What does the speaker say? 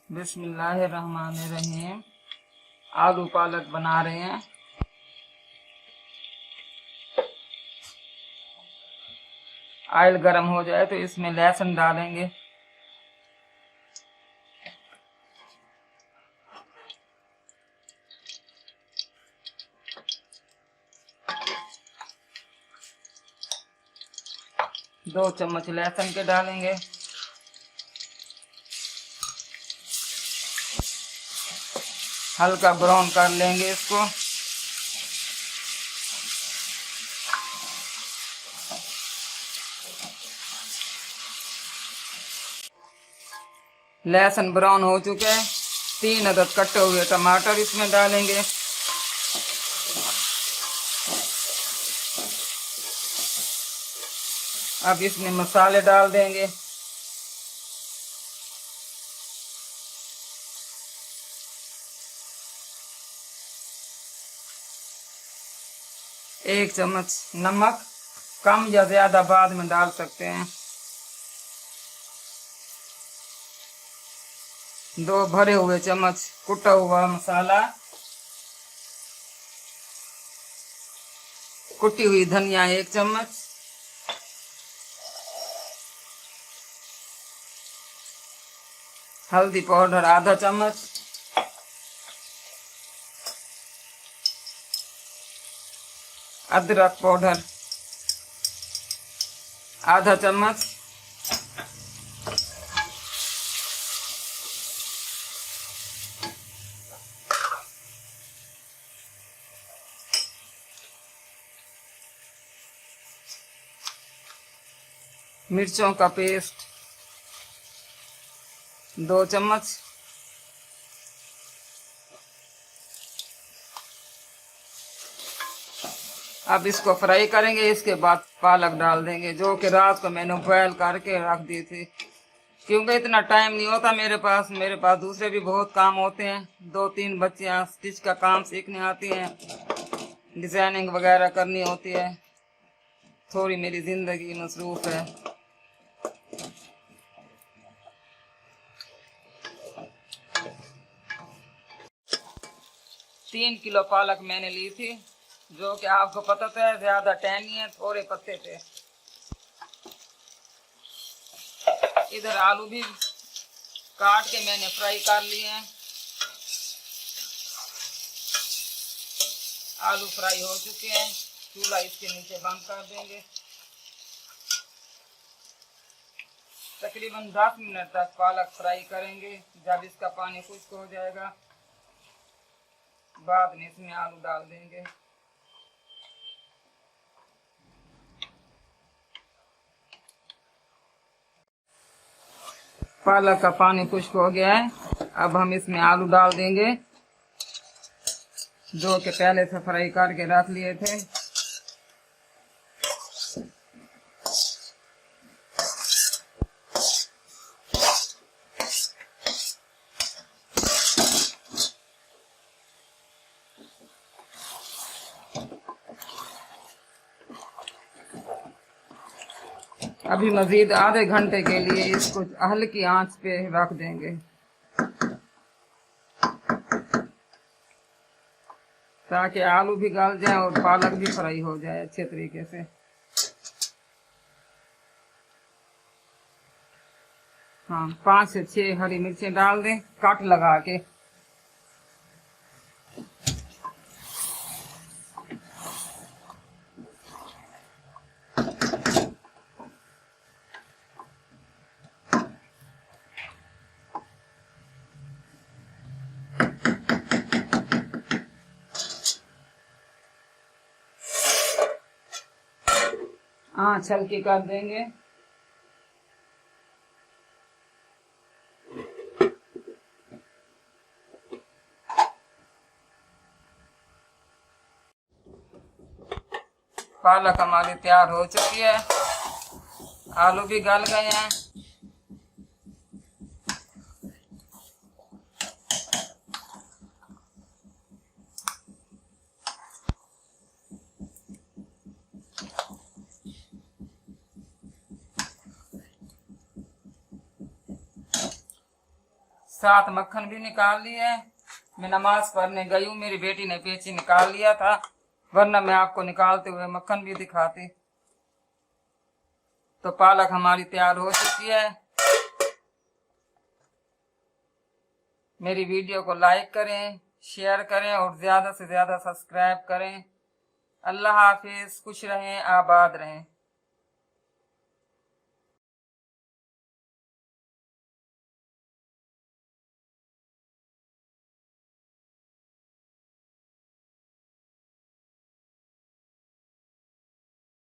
बिस्मिल्लाहिर्रहमानिर्रहीम। आलू पालक बना रहे हैं। ऑयल गर्म हो जाए तो इसमें लहसुन डालेंगे। दो चम्मच लहसुन के डालेंगे। हल्का ब्राउन कर लेंगे इसको। लहसुन ब्राउन हो चुके हैं। 3 अदद कटे हुए टमाटर इसमें डालेंगे। अब इसमें मसाले डाल देंगे। एक चम्मच नमक, कम या ज्यादा बाद में डाल सकते हैं। 2 भरे हुए चम्मच कुटा हुआ मसाला, कुटी हुई धनिया 1 चम्मच, हल्दी पाउडर आधा चम्मच, अदरक पाउडर आधा चम्मच, मिर्चों का पेस्ट 2 चम्मच, अब इसको फ्राई करेंगे। इसके बाद पालक डाल देंगे, जो कि रात को मैंने बॉयल करके रख दी थी, क्योंकि इतना टाइम नहीं होता मेरे पास दूसरे भी बहुत काम होते हैं। 2-3 बच्चियां स्टिच का काम सीखने आती हैं, डिजाइनिंग वगैरह करनी होती है। थोड़ी मेरी जिंदगी मसरूफ है। तीन किलो पालक मैंने ली थी, जो कि आपको पता तो है ज्यादा टहनी है, थोड़े पत्ते थे। इधर आलू भी काट के मैंने फ्राई कर लिए हैं। आलू फ्राई हो चुके हैं। चूल्हा इसके नीचे बंद कर देंगे। तकरीबन 10 मिनट तक पालक फ्राई करेंगे। जब इसका पानी खुश्क हो जाएगा, बाद में इसमें आलू डाल देंगे। पालक का पानी खुश्क हो गया है। अब हम इसमें आलू डाल देंगे, जो कि पहले से फ्राई करके रख लिए थे। अभी मजीद आधे घंटे के लिए इसको हल्की आंच पे रख देंगे, ताकि आलू भी गल जाए और पालक भी फ्राई हो जाए अच्छे तरीके से। हाँ, 5 से 6 हरी मिर्चें डाल दें कट लगा के। हाँ, छलकी कर देंगे। पालक हमारी तैयार हो चुकी है। आलू भी गल गए हैं। साथ मक्खन भी निकाल लिया है। मैं नमाज पढ़ने गई हूँ, मेरी बेटी ने पेची निकाल लिया था, वरना मैं आपको निकालते हुए मक्खन भी दिखाती। तो पालक हमारी तैयार हो चुकी है। मेरी वीडियो को लाइक करें, शेयर करें और ज़्यादा से ज़्यादा सब्सक्राइब करें। अल्लाह हाफिज़। खुश रहें, आबाद रहें।